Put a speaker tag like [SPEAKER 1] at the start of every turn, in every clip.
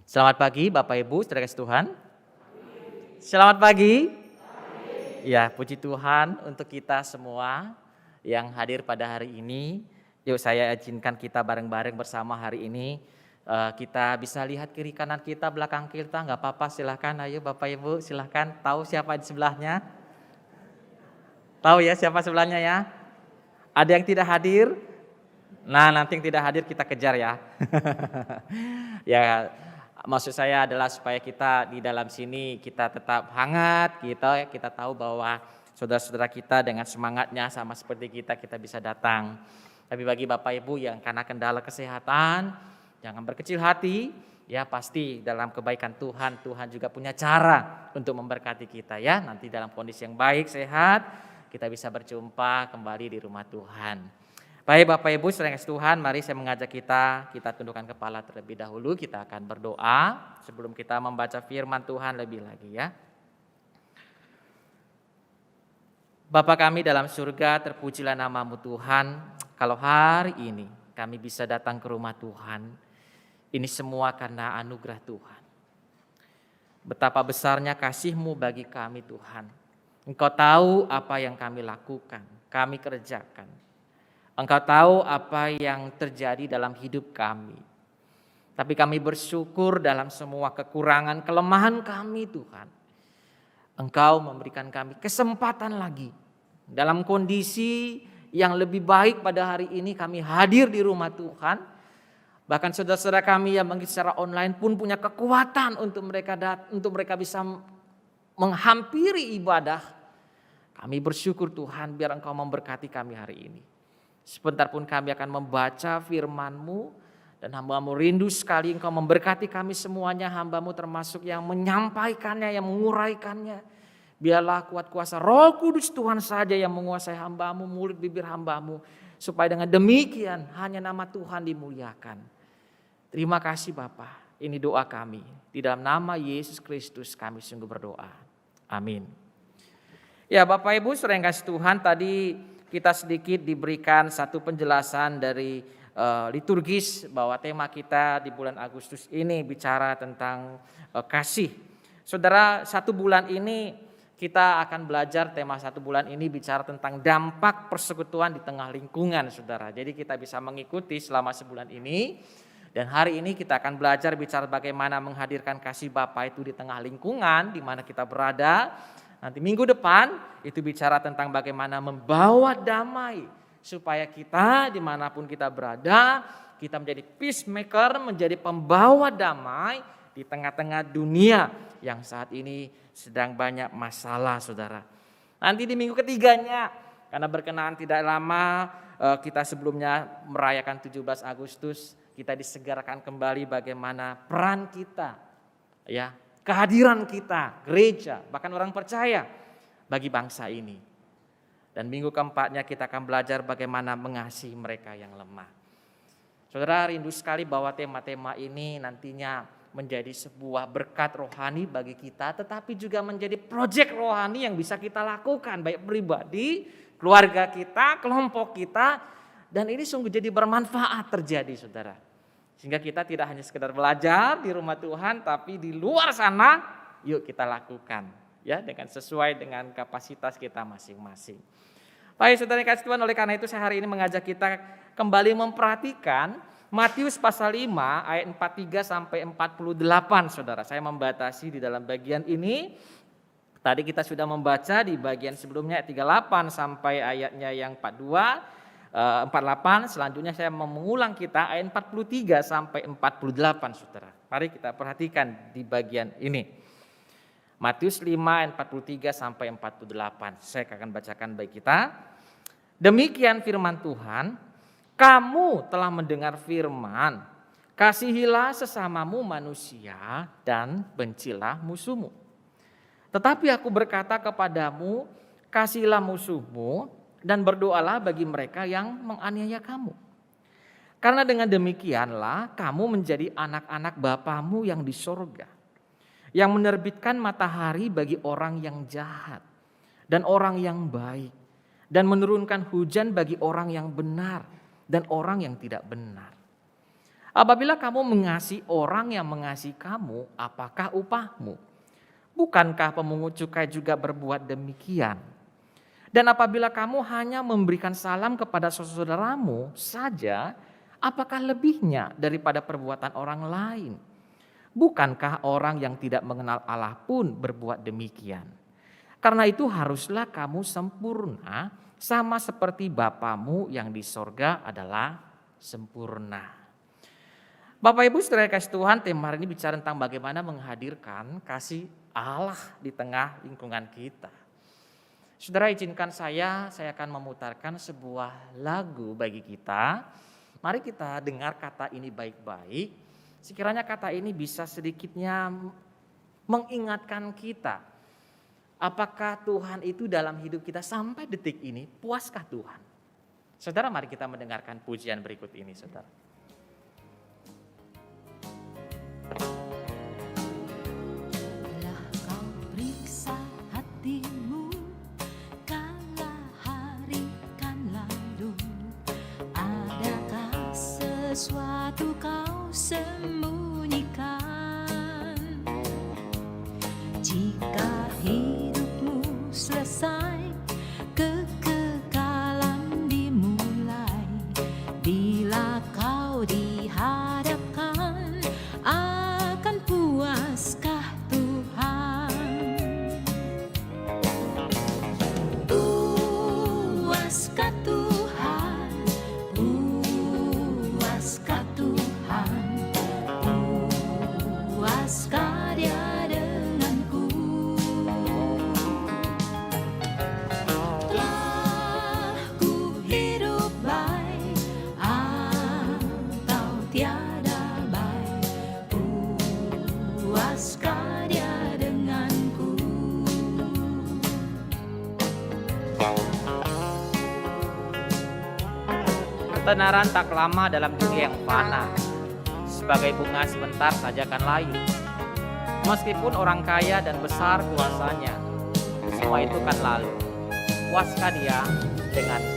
[SPEAKER 1] Selamat pagi Bapak Ibu, saudara kasih Tuhan. Selamat pagi. Ya, puji Tuhan untuk kita semua yang hadir pada hari ini. Yuk saya izinkan kita bareng-bareng bersama hari ini. Kita bisa lihat kiri kanan kita, belakang kita, nggak apa-apa silahkan. Ayo Bapak Ibu silahkan, tahu siapa di sebelahnya? Tahu ya siapa sebelahnya ya? Ada yang tidak hadir? Nah nanti yang tidak hadir kita kejar ya. Ya, maksud saya adalah supaya kita di dalam sini kita tetap hangat, kita tahu bahwa saudara-saudara kita dengan semangatnya sama seperti kita bisa datang. Tapi bagi Bapak Ibu yang karena kendala kesehatan, jangan berkecil hati, ya pasti dalam kebaikan Tuhan juga punya cara untuk memberkati kita ya. Nanti dalam kondisi yang baik, sehat, kita bisa berjumpa kembali di rumah Tuhan. Baik Bapak Ibu saudara kasih Tuhan, mari saya mengajak kita tundukkan kepala terlebih dahulu, kita akan berdoa sebelum kita membaca firman Tuhan lebih lagi ya. Bapa kami dalam surga, terpujilah nama-Mu Tuhan, kalau hari ini kami bisa datang ke rumah Tuhan, ini semua karena anugerah Tuhan. Betapa besarnya kasih-Mu bagi kami Tuhan, Engkau tahu apa yang kami lakukan, kami kerjakan. Engkau tahu apa yang terjadi dalam hidup kami. Tapi kami bersyukur dalam semua kekurangan, kelemahan kami Tuhan. Engkau memberikan kami kesempatan lagi. Dalam kondisi yang lebih baik pada hari ini kami hadir di rumah Tuhan. Bahkan saudara-saudara kami yang mengikuti secara online pun punya kekuatan untuk mereka bisa menghampiri ibadah. Kami bersyukur Tuhan biar Engkau memberkati kami hari ini. Sebentar pun kami akan membaca firman-Mu dan hamba-Mu rindu sekali Engkau memberkati kami semuanya, hamba-Mu termasuk yang menyampaikannya, yang menguraikannya. Biarlah kuat kuasa Roh Kudus Tuhan saja yang menguasai hamba-Mu, mulut bibir hamba-Mu. Supaya dengan demikian hanya nama Tuhan dimuliakan. Terima kasih Bapa, ini doa kami. Di dalam nama Yesus Kristus kami sungguh berdoa. Amin. Ya Bapak Ibu saudara yang kasih Tuhan, tadi kita sedikit diberikan satu penjelasan dari liturgis bahwa tema kita di bulan Agustus ini bicara tentang kasih. Saudara, satu bulan ini kita akan belajar, tema satu bulan ini bicara tentang dampak persekutuan di tengah lingkungan saudara. Jadi kita bisa mengikuti selama sebulan ini. Dan hari ini kita akan belajar bicara bagaimana menghadirkan kasih Bapa itu di tengah lingkungan di mana kita berada. Nanti minggu depan itu bicara tentang bagaimana membawa damai supaya kita dimanapun kita berada, kita menjadi peacemaker, menjadi pembawa damai di tengah-tengah dunia yang saat ini sedang banyak masalah saudara. Nanti di minggu ketiganya, karena berkenaan tidak lama kita sebelumnya merayakan 17 Agustus, kita disegarkan kembali bagaimana peran kita ya. Kehadiran kita, gereja, bahkan orang percaya bagi bangsa ini. Dan minggu keempatnya kita akan belajar bagaimana mengasihi mereka yang lemah. Saudara rindu sekali bahwa tema-tema ini nantinya menjadi sebuah berkat rohani bagi kita. Tetapi juga menjadi proyek rohani yang bisa kita lakukan. Baik pribadi, keluarga kita, kelompok kita. Dan ini sungguh jadi bermanfaat terjadi saudara. Sehingga kita tidak hanya sekedar belajar di rumah Tuhan, tapi di luar sana yuk kita lakukan ya dengan sesuai dengan kapasitas kita masing-masing. Baik saudara kasih Tuhan, oleh karena itu saya hari ini mengajak kita kembali memperhatikan Matius pasal 5 ayat 43 sampai 48 saudara. Saya membatasi di dalam bagian ini. Tadi kita sudah membaca di bagian sebelumnya ayat 38 sampai ayatnya yang 48, selanjutnya saya mau mengulang kita ayat 43 sampai 48 saudara. Mari kita perhatikan di bagian ini. Matius 5 ayat 43 sampai 48. Saya akan bacakan bagi kita. Demikian firman Tuhan, kamu telah mendengar firman, kasihilah sesamamu manusia dan bencilah musuhmu. Tetapi aku berkata kepadamu, kasihilah musuhmu dan berdoalah bagi mereka yang menganiaya kamu. Karena dengan demikianlah kamu menjadi anak-anak Bapamu yang di sorga, yang menerbitkan matahari bagi orang yang jahat dan orang yang baik, dan menurunkan hujan bagi orang yang benar dan orang yang tidak benar. Apabila kamu mengasihi orang yang mengasihi kamu, apakah upahmu? Bukankah pemungut cukai juga berbuat demikian? Dan apabila kamu hanya memberikan salam kepada saudaramu saja, apakah lebihnya daripada perbuatan orang lain? Bukankah orang yang tidak mengenal Allah pun berbuat demikian? Karena itu haruslah kamu sempurna, sama seperti Bapamu yang di sorga adalah sempurna. Bapak Ibu saudara kasih Tuhan, tema hari ini bicara tentang bagaimana menghadirkan kasih Allah di tengah lingkungan kita. Saudara izinkan saya akan memutarkan sebuah lagu bagi kita. Mari kita dengar kata ini baik-baik. Sekiranya kata ini bisa sedikitnya mengingatkan kita. Apakah Tuhan itu dalam hidup kita sampai detik ini, puaskah Tuhan? Saudara mari kita mendengarkan pujian berikut ini saudara.
[SPEAKER 2] Telah kau periksa hatimu kala hari kan lalu, adakah sesuatu kau sembunyikan? Jika hidupmu selesai, kekekalan dimulai. Bila kau dihadapkan, akan puaskah Tuhan? Puaskah Tuhan? Puaskah Tuhan? Puaskah Dia denganku? Telah ku hidup baik atau tiada baik, puaskah Dia denganku?
[SPEAKER 1] Ketenaran tak lama dalam dunia yang fana, sebagai bunga sebentar saja kan layu. Meskipun orang kaya dan besar kuasanya, semua itu kan lalu. Puaskah Dia denganku?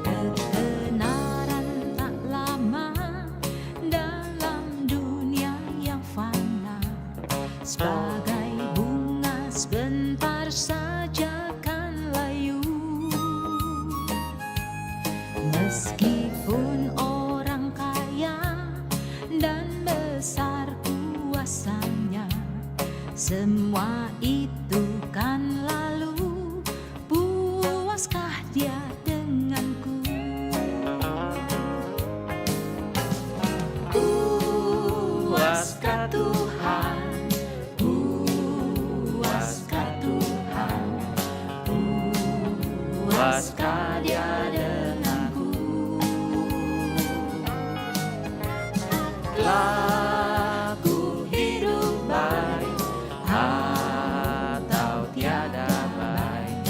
[SPEAKER 2] Ketenaran tak lama dalam dunia yang fana, sebagai bunga sebentar saja kan layu. Meskipun orang kaya dan besar kuasanya, semua itu kan lalu. Puaskah Dia denganku? Puaskah Tuhan? Puaskah Tuhan? Puaskah Dia denganku? Telah ku hidup baik atau tiada baik,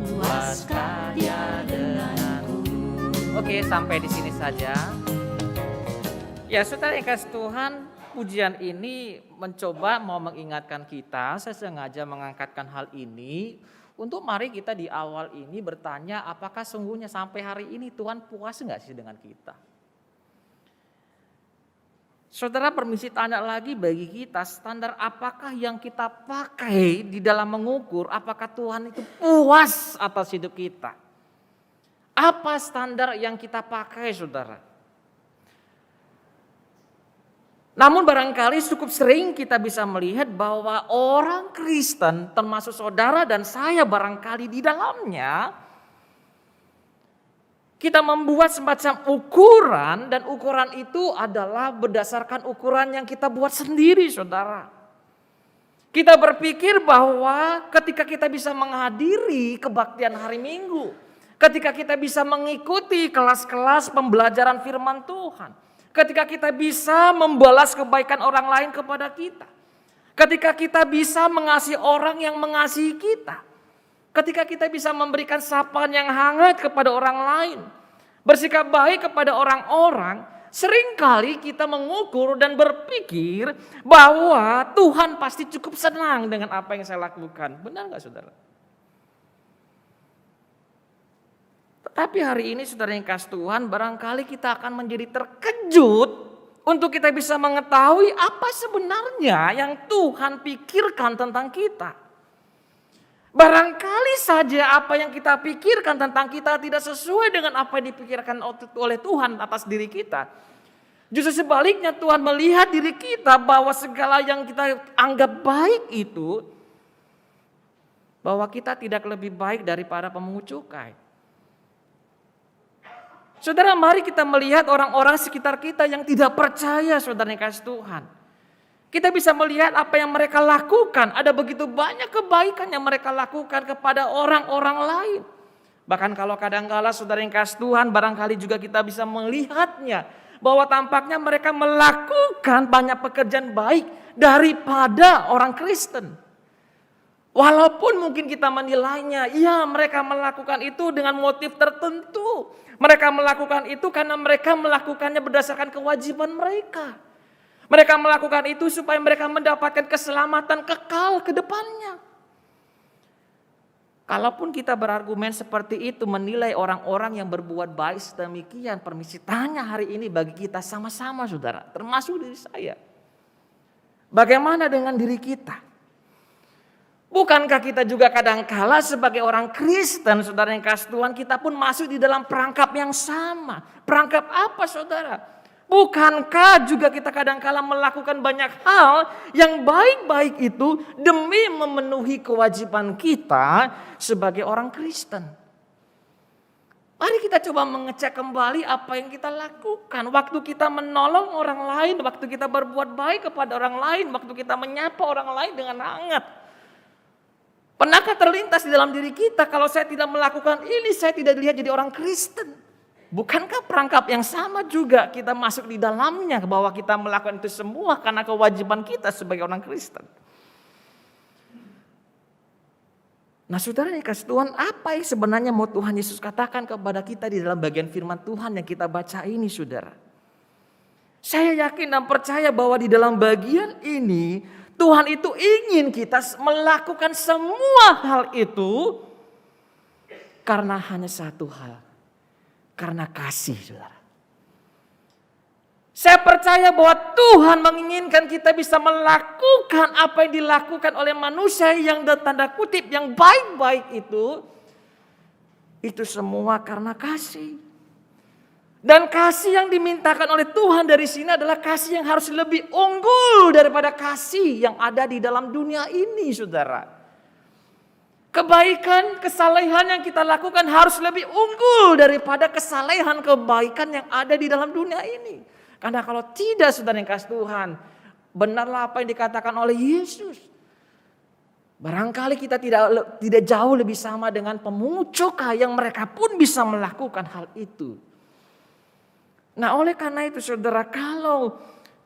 [SPEAKER 2] puaskah Dia denganku?
[SPEAKER 1] Oke, sampai di sini saja. Ya, saudara yang kasih Tuhan, pujian ini mencoba mau mengingatkan kita. Saya sengaja mengangkatkan hal ini untuk mari kita di awal ini bertanya, apakah sungguhnya sampai hari ini Tuhan puas enggak sih dengan kita? Saudara, permisi tanya lagi bagi kita, standar apakah yang kita pakai di dalam mengukur apakah Tuhan itu puas atas hidup kita? Apa standar yang kita pakai, saudara? Namun barangkali cukup sering kita bisa melihat bahwa orang Kristen termasuk saudara dan saya barangkali di dalamnya, kita membuat semacam ukuran dan ukuran itu adalah berdasarkan ukuran yang kita buat sendiri, saudara. Kita berpikir bahwa ketika kita bisa menghadiri kebaktian hari Minggu, ketika kita bisa mengikuti kelas-kelas pembelajaran firman Tuhan, ketika kita bisa membalas kebaikan orang lain kepada kita, ketika kita bisa mengasihi orang yang mengasihi kita, ketika kita bisa memberikan sapaan yang hangat kepada orang lain, bersikap baik kepada orang-orang, Seringkali kita mengukur dan berpikir bahwa Tuhan pasti cukup senang dengan apa yang saya lakukan. Benar nggak saudara? Tetapi hari ini saudara yang kasih Tuhan, barangkali kita akan menjadi terkejut untuk kita bisa mengetahui apa sebenarnya yang Tuhan pikirkan tentang kita. Barangkali saja apa yang kita pikirkan tentang kita tidak sesuai dengan apa yang dipikirkan oleh Tuhan atas diri kita. Justru sebaliknya Tuhan melihat diri kita bahwa segala yang kita anggap baik itu, bahwa kita tidak lebih baik daripada pemungut cukai. Saudara, mari kita melihat orang-orang sekitar kita yang tidak percaya, saudara yang kasih Tuhan. Kita bisa melihat apa yang mereka lakukan. Ada begitu banyak kebaikan yang mereka lakukan kepada orang-orang lain. Bahkan kalau kadang-kala saudara yang kasih Tuhan, barangkali juga kita bisa melihatnya. Bahwa tampaknya mereka melakukan banyak pekerjaan baik daripada orang Kristen. Walaupun mungkin kita menilainya, ya mereka melakukan itu dengan motif tertentu. Mereka melakukan itu karena mereka melakukannya berdasarkan kewajiban mereka. Mereka melakukan itu supaya mereka mendapatkan keselamatan kekal ke depannya. Kalaupun kita berargumen seperti itu menilai orang-orang yang berbuat baik sedemikian, permisi tanya hari ini bagi kita sama-sama saudara, termasuk diri saya. Bagaimana dengan diri kita? Bukankah kita juga kadang-kala sebagai orang Kristen, saudara yang kasih Tuhan, kita pun masuk di dalam perangkap yang sama. Perangkap apa saudara? Bukankah juga kita kadang-kala melakukan banyak hal yang baik-baik itu demi memenuhi kewajiban kita sebagai orang Kristen? Mari kita coba mengecek kembali apa yang kita lakukan. Waktu kita menolong orang lain, waktu kita berbuat baik kepada orang lain, waktu kita menyapa orang lain dengan hangat. Pernahkah terlintas di dalam diri kita, kalau saya tidak melakukan ini, saya tidak dilihat jadi orang Kristen? Bukankah perangkap yang sama juga kita masuk di dalamnya bahwa kita melakukan itu semua karena kewajiban kita sebagai orang Kristen? Nah saudara yang kasih Tuhan, apa yang sebenarnya mau Tuhan Yesus katakan kepada kita di dalam bagian firman Tuhan yang kita baca ini saudara? Saya yakin dan percaya bahwa di dalam bagian ini Tuhan itu ingin kita melakukan semua hal itu karena hanya satu hal. Karena kasih, saudara. Saya percaya bahwa Tuhan menginginkan kita bisa melakukan apa yang dilakukan oleh manusia yang tanda kutip yang baik-baik itu. Itu semua karena kasih. Dan kasih yang dimintakan oleh Tuhan dari sini adalah kasih yang harus lebih unggul daripada kasih yang ada di dalam dunia ini, saudara. Kebaikan, kesalehan yang kita lakukan harus lebih unggul daripada kesalehan kebaikan yang ada di dalam dunia ini. Karena kalau tidak saudara yang kasih Tuhan, benarlah apa yang dikatakan oleh Yesus. Barangkali kita tidak jauh lebih sama dengan pemungut cukai yang mereka pun bisa melakukan hal itu. Nah oleh karena itu saudara, kalau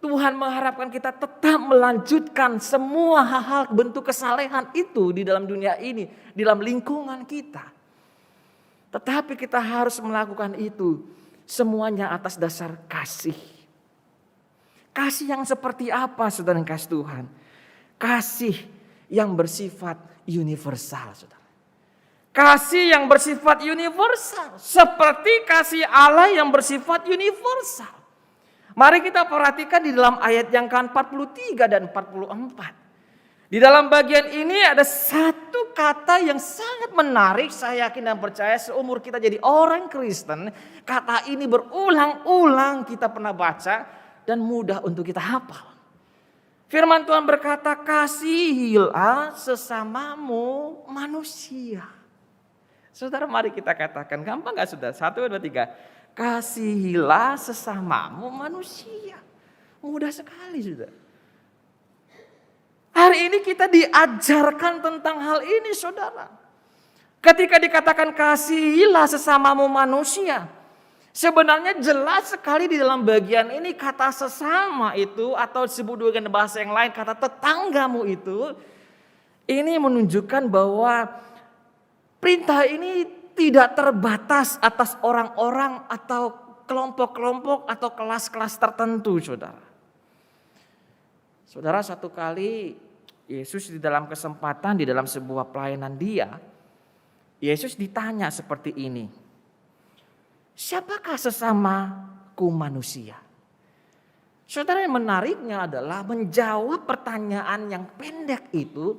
[SPEAKER 1] Tuhan mengharapkan kita tetap melanjutkan semua hal-hal bentuk kesalehan itu di dalam dunia ini, di dalam lingkungan kita. Tetapi kita harus melakukan itu semuanya atas dasar kasih. Kasih yang seperti apa saudara yang kasih Tuhan? Kasih yang bersifat universal saudara. Kasih yang bersifat universal. Seperti kasih Allah yang bersifat universal. Mari kita perhatikan di dalam ayat yang ke-43 dan 44. Di dalam bagian ini ada satu kata yang sangat menarik. Saya yakin dan percaya seumur kita jadi orang Kristen, kata ini berulang-ulang kita pernah baca dan mudah untuk kita hafal. Firman Tuhan berkata, kasihilah sesamamu manusia. Saudara mari kita katakan, gampang gak saudara? 1, 2, 3. Kasihilah sesamamu manusia. Mudah sekali saudara. Hari ini kita diajarkan tentang hal ini saudara. Ketika dikatakan kasihilah sesamamu manusia. Sebenarnya jelas sekali di dalam bagian ini kata sesama itu atau disebut dengan bahasa yang lain kata tetanggamu itu. Ini menunjukkan bahwa perintah ini tidak terbatas atas orang-orang atau kelompok-kelompok atau kelas-kelas tertentu, saudara. Saudara, satu kali Yesus di dalam kesempatan, di dalam sebuah pelayanan dia, Yesus ditanya seperti ini. Siapakah sesamaku manusia? Saudara, yang menariknya adalah menjawab pertanyaan yang pendek itu,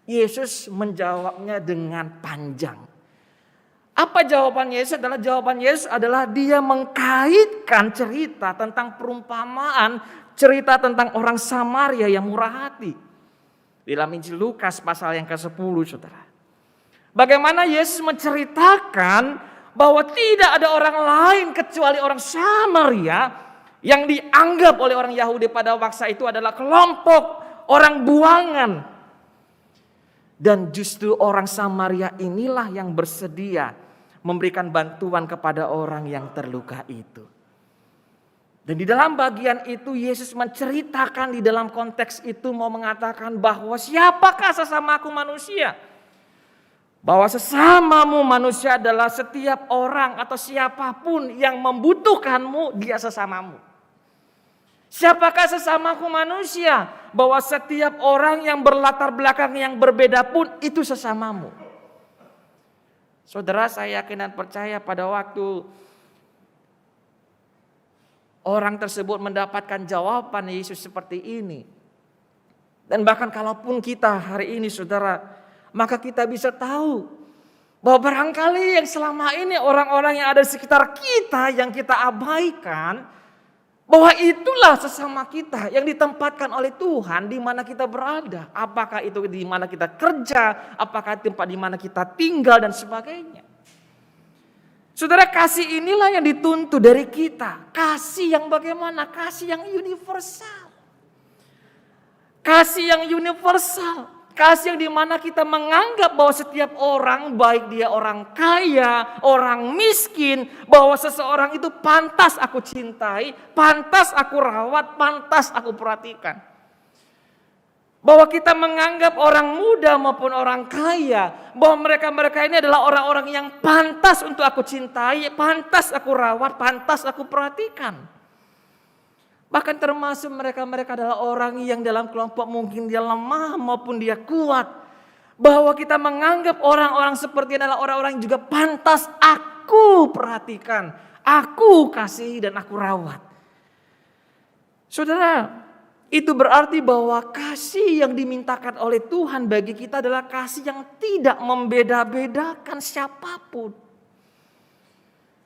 [SPEAKER 1] Yesus menjawabnya dengan panjang. Apa jawaban Yesus? Jawaban Yesus adalah dia mengkaitkan cerita tentang perumpamaan, cerita tentang orang Samaria yang murah hati. Di dalam Injil Lukas pasal yang ke-10, saudara. Bagaimana Yesus menceritakan bahwa tidak ada orang lain kecuali orang Samaria yang dianggap oleh orang Yahudi pada waktu itu adalah kelompok orang buangan. Dan justru orang Samaria inilah yang bersedia memberikan bantuan kepada orang yang terluka itu. Dan di dalam bagian itu Yesus menceritakan, di dalam konteks itu mau mengatakan bahwa siapakah sesamaku manusia? Bahwa sesamamu manusia adalah setiap orang atau siapapun yang membutuhkanmu, dia sesamamu. Siapakah sesamaku manusia? Bahwa setiap orang yang berlatar belakang yang berbeda pun itu sesamamu. Saudara, saya yakin dan percaya pada waktu orang tersebut mendapatkan jawaban Yesus seperti ini. Dan bahkan kalaupun kita hari ini, saudara, maka kita bisa tahu bahwa barangkali yang selama ini orang-orang yang ada di sekitar kita yang kita abaikan, bahwa itulah sesama kita yang ditempatkan oleh Tuhan di mana kita berada. Apakah itu di mana kita kerja, apakah tempat di mana kita tinggal dan sebagainya. Saudara, kasih inilah yang dituntut dari kita. Kasih yang bagaimana? Kasih yang universal. Kasih yang universal. Kasih yang dimana kita menganggap bahwa setiap orang, baik dia orang kaya, orang miskin, bahwa seseorang itu pantas aku cintai, pantas aku rawat, pantas aku perhatikan. Bahwa kita menganggap orang muda maupun orang kaya, bahwa mereka-mereka ini adalah orang-orang yang pantas untuk aku cintai, pantas aku rawat, pantas aku perhatikan. Bahkan termasuk mereka-mereka adalah orang yang dalam kelompok mungkin dia lemah maupun dia kuat. Bahwa kita menganggap orang-orang seperti adalah orang-orang yang juga pantas aku perhatikan, aku kasih dan aku rawat. Saudara, itu berarti bahwa kasih yang dimintakan oleh Tuhan bagi kita adalah kasih yang tidak membeda-bedakan siapapun.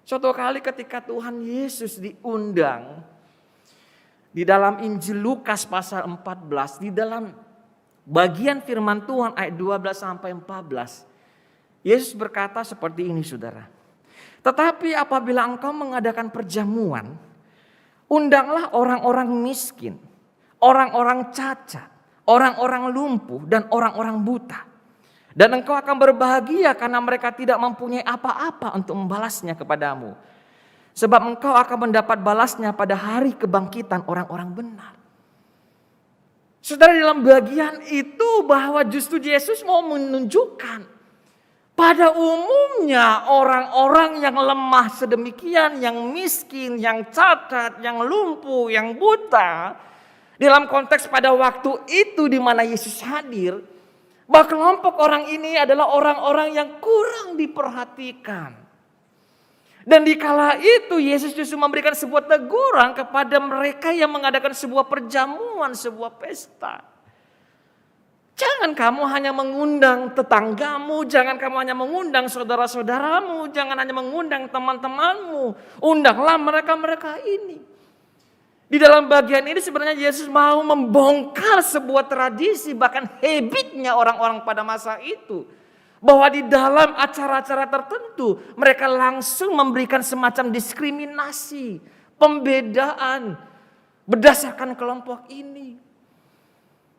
[SPEAKER 1] Suatu kali ketika Tuhan Yesus diundang di dalam Injil Lukas pasal 14, di dalam bagian firman Tuhan ayat 12 sampai 14, Yesus berkata seperti ini, saudara. Tetapi apabila engkau mengadakan perjamuan, undanglah orang-orang miskin, orang-orang cacat, orang-orang lumpuh, dan orang-orang buta. Dan engkau akan berbahagia karena mereka tidak mempunyai apa-apa untuk membalasnya kepadamu. Sebab engkau akan mendapat balasnya pada hari kebangkitan orang-orang benar. Saudara, dalam bagian itu bahwa justru Yesus mau menunjukkan pada umumnya orang-orang yang lemah sedemikian, yang miskin, yang cacat, yang lumpuh, yang buta. Dalam konteks pada waktu itu di mana Yesus hadir, bahwa kelompok orang ini adalah orang-orang yang kurang diperhatikan. Dan di kala itu Yesus justru memberikan sebuah teguran kepada mereka yang mengadakan sebuah perjamuan, sebuah pesta. Jangan kamu hanya mengundang tetanggamu, jangan kamu hanya mengundang saudara-saudaramu, jangan hanya mengundang teman-temanmu. Undanglah mereka-mereka ini. Di dalam bagian ini sebenarnya Yesus mau membongkar sebuah tradisi, bahkan habitnya orang-orang pada masa itu. Bahwa di dalam acara-acara tertentu mereka langsung memberikan semacam diskriminasi, pembedaan berdasarkan kelompok ini.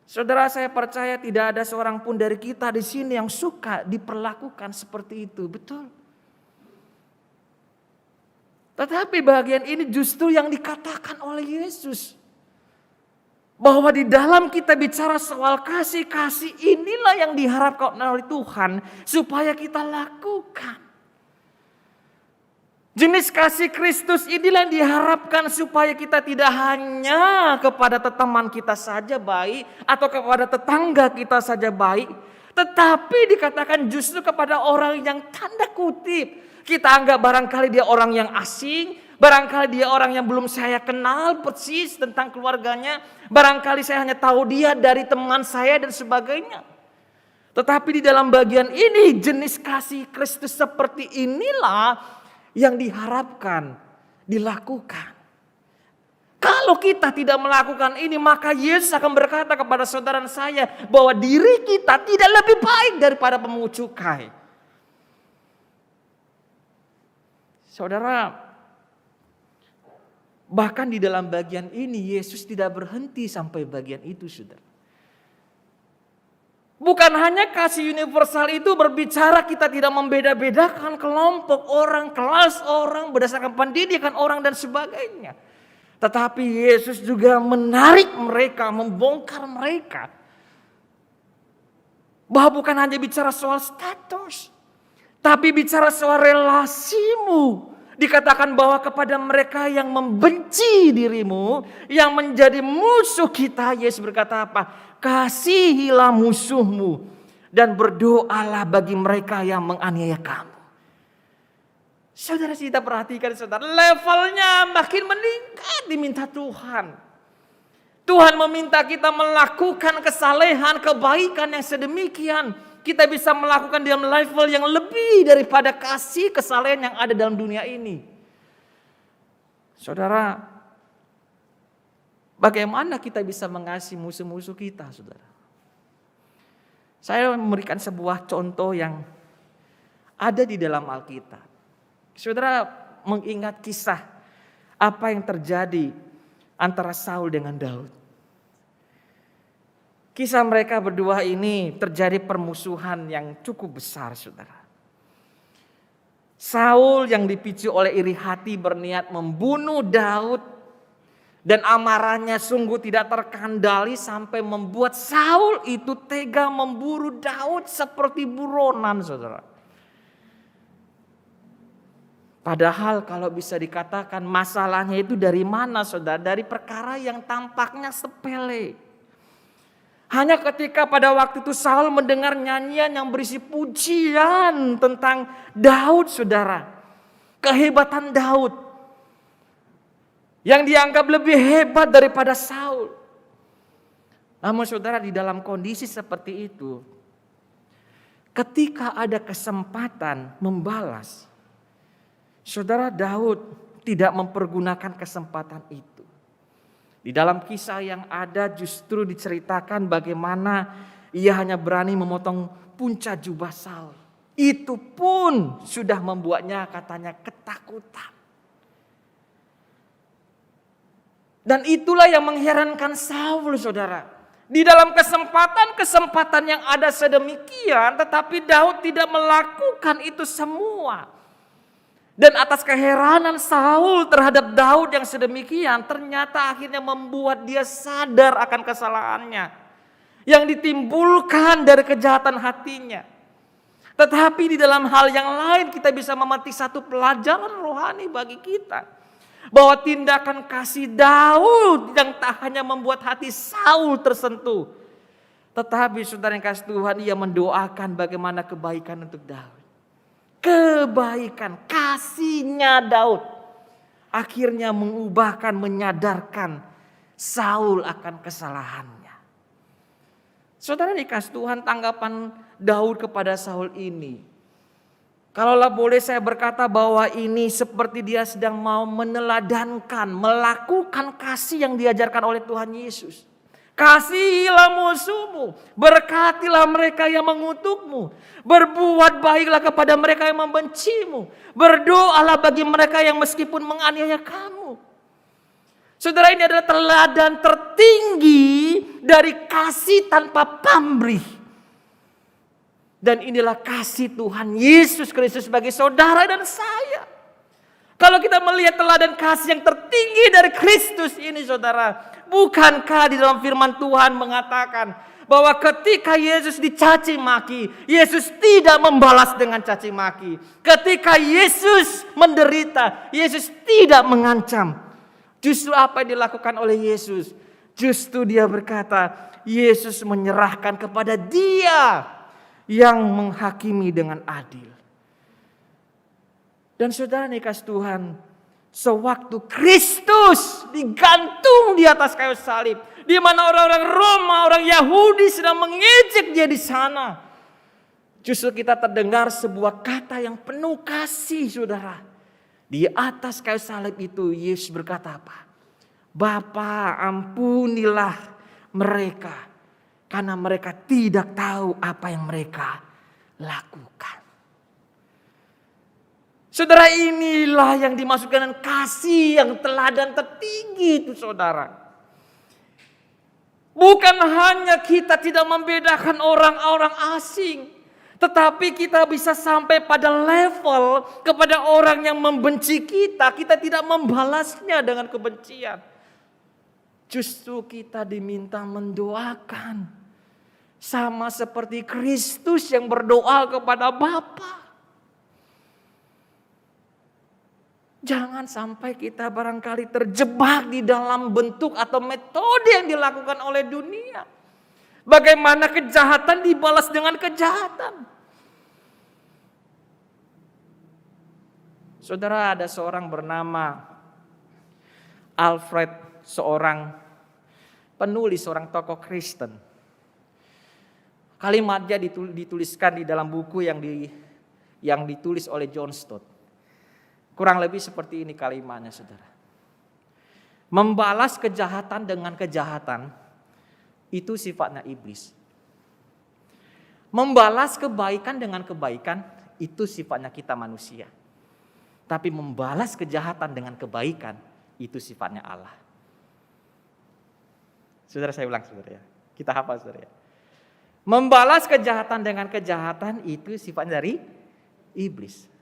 [SPEAKER 1] Saudara, saya percaya tidak ada seorang pun dari kita di sini yang suka diperlakukan seperti itu, betul? Tetapi bagian ini justru yang dikatakan oleh Yesus. Bahwa di dalam kita bicara soal kasih-kasih inilah yang diharapkan oleh Tuhan supaya kita lakukan. Jenis kasih Kristus inilah yang diharapkan supaya kita tidak hanya kepada teman kita saja baik atau kepada tetangga kita saja baik, tetapi dikatakan justru kepada orang yang tanda kutip kita anggap barangkali dia orang yang asing, barangkali dia orang yang belum saya kenal persis tentang keluarganya, barangkali saya hanya tahu dia dari teman saya dan sebagainya. Tetapi di dalam bagian ini jenis kasih Kristus seperti inilah yang diharapkan dilakukan. Kalau kita tidak melakukan ini, maka Yesus akan berkata kepada saudara saya bahwa diri kita tidak lebih baik daripada pemungut cukai. Saudara, bahkan di dalam bagian ini Yesus tidak berhenti sampai bagian itu, saudara. Bukan hanya kasih universal itu berbicara kita tidak membeda-bedakan kelompok orang, kelas orang, berdasarkan pendidikan orang dan sebagainya. Tetapi Yesus juga menarik mereka, membongkar mereka. Bahwa bukan hanya bicara soal status, tapi bicara soal relasimu. Dikatakan bahwa kepada mereka yang membenci dirimu, yang menjadi musuh kita, Yesus berkata apa? Kasihilah musuhmu dan berdoalah bagi mereka yang menganiaya kamu. Saudara, kita perhatikan saudara, levelnya makin meningkat diminta Tuhan. Tuhan meminta kita melakukan kesalehan, kebaikan yang sedemikian. Kita bisa melakukan dalam level yang lebih daripada kasih kesalehan yang ada dalam dunia ini. Saudara, bagaimana kita bisa mengasihi musuh-musuh kita, saudara? Saya memberikan sebuah contoh yang ada di dalam Alkitab. Saudara mengingat kisah apa yang terjadi antara Saul dengan Daud. Kisah mereka berdua ini terjadi permusuhan yang cukup besar, saudara. Saul yang dipicu oleh iri hati berniat membunuh Daud. Dan amarahnya sungguh tidak terkendali sampai membuat Saul itu tega memburu Daud seperti buronan, saudara. Padahal kalau bisa dikatakan masalahnya itu dari mana, saudara? Dari perkara yang tampaknya sepele. Hanya ketika pada waktu itu Saul mendengar nyanyian yang berisi pujian tentang Daud, saudara. Kehebatan Daud. Yang dianggap lebih hebat daripada Saul. Namun saudara, di dalam kondisi seperti itu, ketika ada kesempatan membalas, saudara, Daud tidak mempergunakan kesempatan itu. Di dalam kisah yang ada justru diceritakan bagaimana ia hanya berani memotong puncak jubah Saul. Itu pun sudah membuatnya katanya ketakutan. Dan itulah yang mengherankan Saul, saudara. Di dalam kesempatan yang ada sedemikian, tetapi Daud tidak melakukan itu semua. Dan atas keheranan Saul terhadap Daud yang sedemikian, ternyata akhirnya membuat dia sadar akan kesalahannya. Yang ditimbulkan dari kejahatan hatinya. Tetapi di dalam hal yang lain kita bisa memetik satu pelajaran rohani bagi kita. Bahwa tindakan kasih Daud yang tak hanya membuat hati Saul tersentuh. Tetapi saudara yang kasih Tuhan, ia mendoakan bagaimana kebaikan untuk Daud. Kebaikan, kasihnya Daud akhirnya mengubahkan, menyadarkan Saul akan kesalahannya. Saudara dikasih Tuhan, tanggapan Daud kepada Saul ini, kalaulah boleh saya berkata bahwa ini seperti dia sedang mau meneladankan, melakukan kasih yang diajarkan oleh Tuhan Yesus. Kasihilah musuhmu, berkatilah mereka yang mengutukmu, berbuat baiklah kepada mereka yang membencimu, berdoalah bagi mereka yang meskipun menganiaya kamu. Saudara, ini adalah teladan tertinggi dari kasih tanpa pamrih. Dan inilah kasih Tuhan Yesus Kristus bagi saudara dan saya. Kalau kita melihat teladan kasih yang tertinggi dari Kristus ini, saudara, bukankah di dalam firman Tuhan mengatakan bahwa ketika Yesus dicaci maki, Yesus tidak membalas dengan caci maki. Ketika Yesus menderita, Yesus tidak mengancam. Justru apa yang dilakukan oleh Yesus? Justru dia berkata, Yesus menyerahkan kepada Dia yang menghakimi dengan adil. Dan saudara kasih Tuhan, sewaktu Kristus digantung di atas kayu salib, di mana orang-orang Roma, orang Yahudi sedang mengejek dia di sana, justru kita terdengar sebuah kata yang penuh kasih, saudara. Di atas kayu salib itu Yesus berkata apa? Bapa, ampunilah mereka, karena mereka tidak tahu apa yang mereka lakukan. Saudara, inilah yang dimaksudkan dengan kasih yang teladan tertinggi itu, saudara. Bukan hanya kita tidak membedakan orang-orang asing, tetapi kita bisa sampai pada level kepada orang yang membenci kita, kita tidak membalasnya dengan kebencian. Justru kita diminta mendoakan sama seperti Kristus yang berdoa kepada Bapa. Jangan sampai kita barangkali terjebak di dalam bentuk atau metode yang dilakukan oleh dunia. Bagaimana kejahatan dibalas dengan kejahatan. Saudara, ada seorang bernama Alfred, seorang penulis, seorang tokoh Kristen. Kalimatnya dituliskan di dalam buku yang ditulis oleh John Stott. Kurang lebih seperti ini kalimatnya, saudara. Membalas kejahatan dengan kejahatan itu sifatnya iblis. Membalas kebaikan dengan kebaikan itu sifatnya kita manusia. Tapi membalas kejahatan dengan kebaikan itu sifatnya Allah. Saudara, saya ulang, saudara ya. Kita hafal, saudara ya. Membalas kejahatan dengan kejahatan itu sifatnya dari iblis.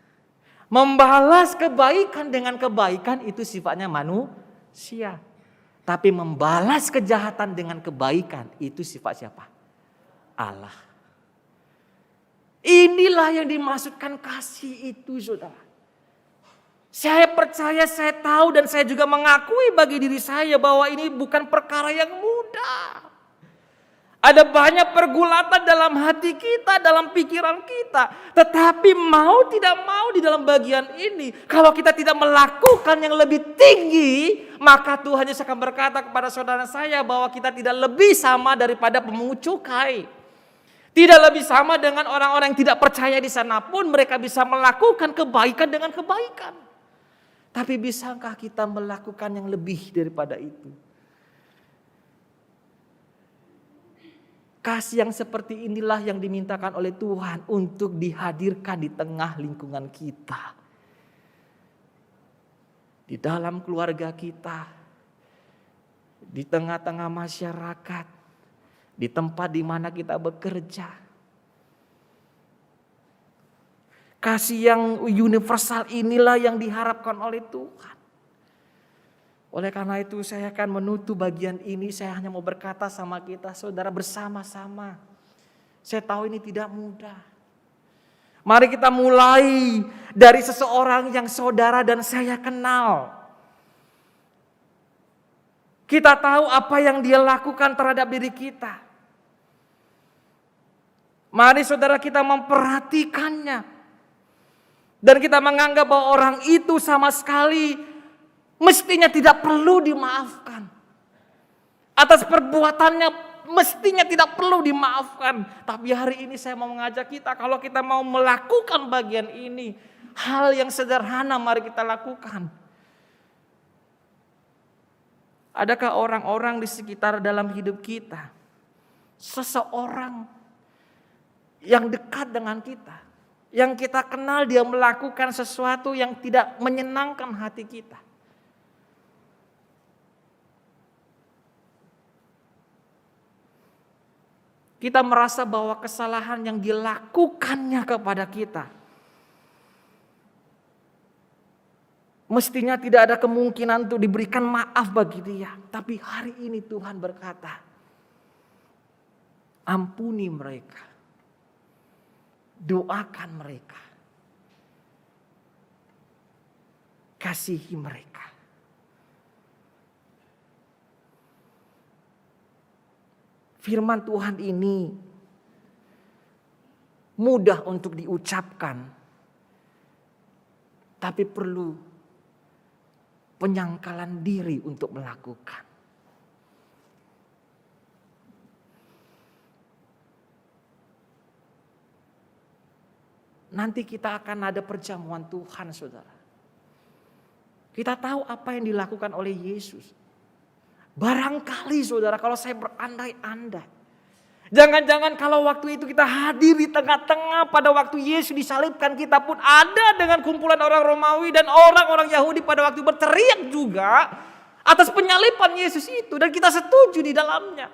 [SPEAKER 1] Membalas kebaikan dengan kebaikan itu sifatnya manusia. Tapi membalas kejahatan dengan kebaikan itu sifat siapa? Allah. Inilah yang dimaksudkan kasih itu, saudara. Saya percaya, saya tahu dan saya juga mengakui bagi diri saya bahwa ini bukan perkara yang mudah. Ada banyak pergulatan dalam hati kita, dalam pikiran kita. Tetapi mau tidak mau di dalam bagian ini, kalau kita tidak melakukan yang lebih tinggi, maka Tuhan Yesus akan berkata kepada saudara saya bahwa kita tidak lebih sama daripada pemungut cukai. Tidak lebih sama dengan orang-orang yang tidak percaya di sana pun mereka bisa melakukan kebaikan dengan kebaikan. Tapi bisakah kita melakukan yang lebih daripada itu? Kasih yang seperti inilah yang dimintakan oleh Tuhan untuk dihadirkan di tengah lingkungan kita. Di dalam keluarga kita, di tengah-tengah masyarakat, di tempat di mana kita bekerja. Kasih yang universal inilah yang diharapkan oleh Tuhan. Oleh karena itu saya akan menutup bagian ini, saya hanya mau berkata sama kita, saudara, bersama-sama. Saya tahu ini tidak mudah. Mari kita mulai dari seseorang yang saudara dan saya kenal. Kita tahu apa yang dia lakukan terhadap diri kita. Mari saudara kita memperhatikannya. Dan kita menganggap bahwa orang itu sama sekali mestinya tidak perlu dimaafkan. Atas perbuatannya mestinya tidak perlu dimaafkan. Tapi hari ini saya mau mengajak kita, kalau kita mau melakukan bagian ini, hal yang sederhana mari kita lakukan. Adakah orang-orang di sekitar dalam hidup kita, seseorang yang dekat dengan kita, yang kita kenal dia melakukan sesuatu yang tidak menyenangkan hati kita? Kita merasa bahwa kesalahan yang dilakukannya kepada kita mestinya tidak ada kemungkinan untuk diberikan maaf bagi dia. Tapi hari ini Tuhan berkata, Ampuni mereka. Doakan mereka. Kasihi mereka. Firman Tuhan ini mudah untuk diucapkan, tapi perlu penyangkalan diri untuk melakukan. Nanti kita akan ada perjamuan Tuhan, saudara. Kita tahu apa yang dilakukan oleh Yesus. Barangkali saudara, kalau saya berandai-andai, jangan-jangan kalau waktu itu kita hadir di tengah-tengah pada waktu Yesus disalibkan, kita pun ada dengan kumpulan orang Romawi dan orang-orang Yahudi pada waktu berteriak juga atas penyaliban Yesus itu, dan kita setuju di dalamnya.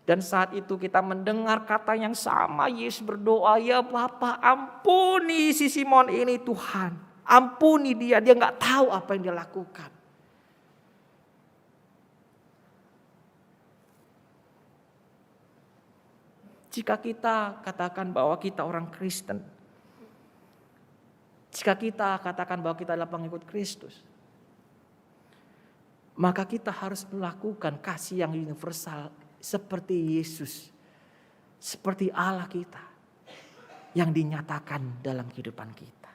[SPEAKER 1] Dan saat itu kita mendengar kata yang sama, Yesus berdoa, ya Bapa, ampuni si Simon ini Tuhan. Ampuni dia gak tahu apa yang dia lakukan. Jika kita katakan bahwa kita orang Kristen, jika kita katakan bahwa kita adalah pengikut Kristus, maka kita harus melakukan kasih yang universal seperti Yesus, seperti Allah kita yang dinyatakan dalam kehidupan kita.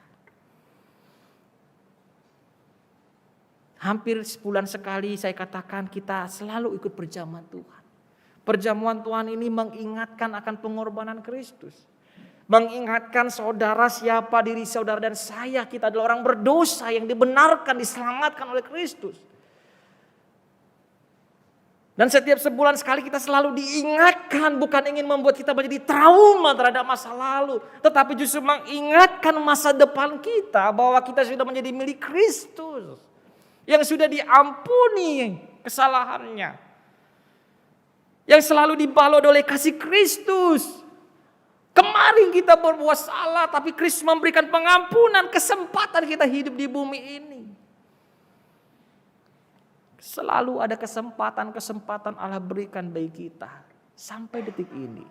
[SPEAKER 1] Hampir sebulan sekali saya katakan kita selalu ikut perjamuan Tuhan. Perjamuan Tuhan ini mengingatkan akan pengorbanan Kristus. Mengingatkan saudara siapa diri saudara dan saya, kita adalah orang berdosa yang dibenarkan, diselamatkan oleh Kristus. Dan setiap sebulan sekali kita selalu diingatkan, bukan ingin membuat kita menjadi trauma terhadap masa lalu, tetapi justru mengingatkan masa depan kita bahwa kita sudah menjadi milik Kristus. Yang sudah diampuni kesalahannya. Yang selalu dibalut oleh kasih Kristus. Kemarin kita berbuat salah, tapi Kristus memberikan pengampunan, kesempatan kita hidup di bumi ini. Selalu ada kesempatan Allah berikan bagi kita sampai detik ini.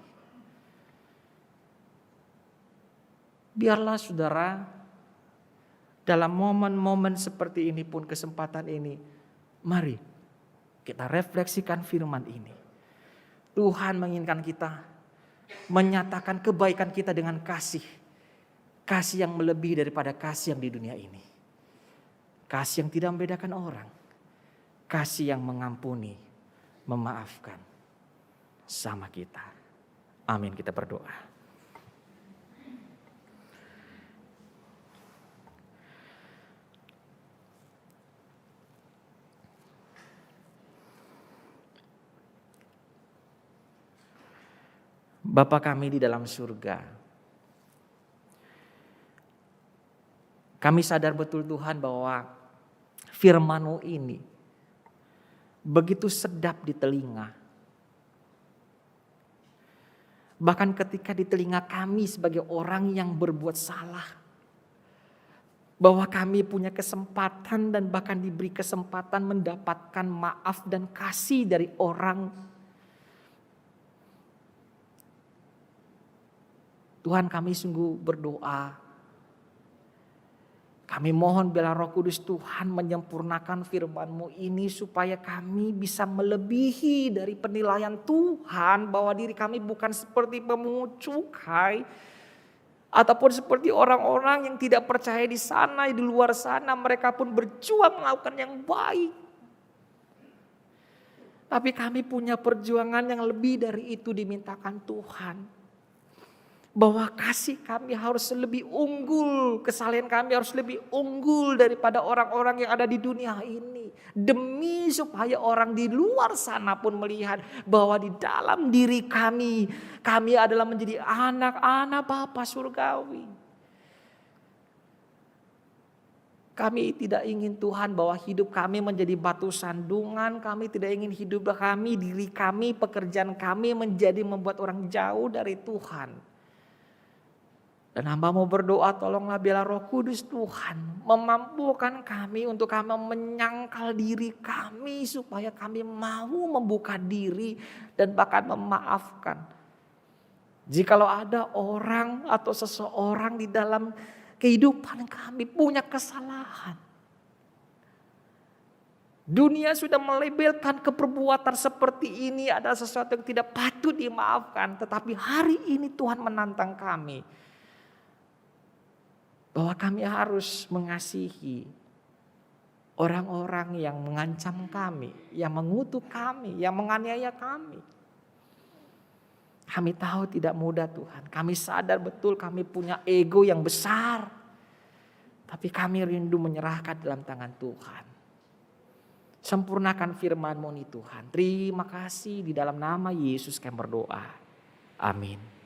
[SPEAKER 1] Biarlah saudara, dalam momen-momen seperti ini pun, kesempatan ini, mari kita refleksikan firman ini. Tuhan menginginkan kita menyatakan kebaikan kita dengan kasih. Kasih yang melebihi daripada kasih yang di dunia ini. Kasih yang tidak membedakan orang. Kasih yang mengampuni, memaafkan sama kita. Amin, kita berdoa. Bapa kami di dalam surga, kami sadar betul Tuhan bahwa firman-Mu ini begitu sedap di telinga. Bahkan ketika di telinga kami sebagai orang yang berbuat salah, bahwa kami punya kesempatan dan bahkan diberi kesempatan mendapatkan maaf dan kasih dari orang. Tuhan, kami sungguh berdoa. Kami mohon biarlah Roh Kudus Tuhan menyempurnakan firman-Mu ini supaya kami bisa melebihi dari penilaian Tuhan bahwa diri kami bukan seperti pemungut cukai ataupun seperti orang-orang yang tidak percaya di sana, di luar sana mereka pun berjuang melakukan yang baik. Tapi kami punya perjuangan yang lebih dari itu dimintakan Tuhan. Bahwa kasih kami harus lebih unggul, kesalehan kami harus lebih unggul daripada orang-orang yang ada di dunia ini. Demi supaya orang di luar sana pun melihat bahwa di dalam diri kami adalah menjadi anak-anak Bapa surgawi. Kami tidak ingin Tuhan bahwa hidup kami menjadi batu sandungan. Kami tidak ingin hidup kami, diri kami, pekerjaan kami menjadi membuat orang jauh dari Tuhan. Dan hamba mau berdoa, tolonglah biarlah Roh Kudus Tuhan memampukan kami untuk kami menyangkal diri kami supaya kami mau membuka diri dan bahkan memaafkan. Jikalau ada orang atau seseorang di dalam kehidupan kami punya kesalahan. Dunia sudah melabelkan keperbuatan seperti ini adalah sesuatu yang tidak patut dimaafkan. Tetapi hari ini Tuhan menantang kami. Bahwa kami harus mengasihi orang-orang yang mengancam kami, yang mengutuk kami, yang menganiaya kami. Kami tahu tidak mudah Tuhan. Kami sadar betul kami punya ego yang besar. Tapi kami rindu menyerahkan dalam tangan Tuhan. Sempurnakan firman-Mu nih Tuhan. Terima kasih di dalam nama Yesus kami berdoa. Amin.